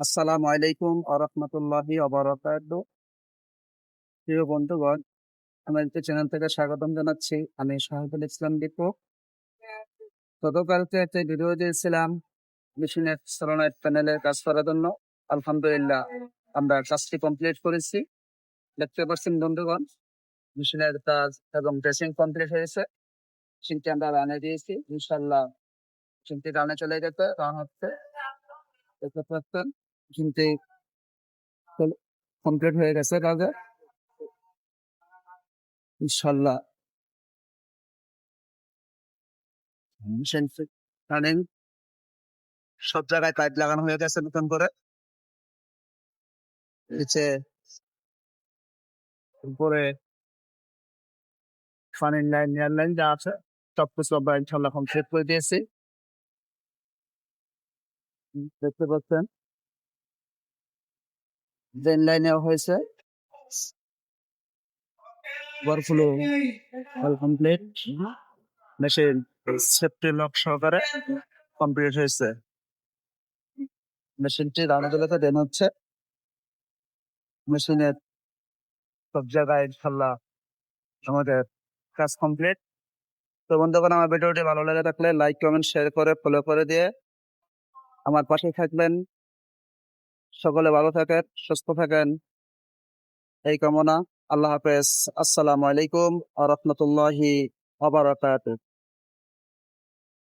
আসসালামু আলাইকুম আরহামতুল্লাহি অবরাকাতু। প্রিয় বন্ধুগণ, আমাদের চ্যানেল থেকে স্বাগতম জানাচ্ছি। আমি শাহিদুল ইসলাম দীপু। গতকালকে একটা ভিডিও দিয়েছিলাম মেশিনের সলোনয়েড প্যানেলের কাজ করার জন্য। আলহামদুলিল্লাহ, আমরা কাজটি কমপ্লিট করেছি। দেখতে পাচ্ছেন বন্ধুগণ, মেশিনের কাজ এবং ড্রেসিং কমপ্লিট হয়েছে। মেশিনটি আমরা রানে দিয়েছি, ইনশাল্লাহ মেশিনটি রানে চলে যেতে রান হচ্ছে। দেখতে পাচ্ছেন মেশিনটি কমপ্লিট হয়ে গেছে কাজে, ইনশাল্লাহ মেশিন রানিং। সব জায়গায় পাইপ লাগানো হয়ে গেছে নতুন করে। নিচে উপরে পানির লাইন, এয়ার লাইন যা আছে সবকিছু আমরা ইনশাল্লাহ কমপ্লিট করে দিয়েছি। দেখতে পাচ্ছেন ড্রেন লাইনেও হয়েছে, overflow all complete. Machine safety lock সহকারে কমপ্লিট হয়েছে। মেশিনটি রানা জলাতে দেন হচ্ছে। মেশিনের সব জায়গায় ইনশাল্লাহ আমাদের কাজ কমপ্লিট। তো বন্ধুগণ, আমার ভিডিওটি ভালো লেগে থাকলে লাইক, কমেন্ট, শেয়ার করে ফলো করে দিয়ে আমার পাশে থাকবেন। সকলে ভালো থাকেন, সুস্থ থাকেন এই কামনা। আল্লাহ হাফেজ। আসসালামু আলাইকুম ওয়া রাহমাতুল্লাহি ওয়া বারাকাতুহু।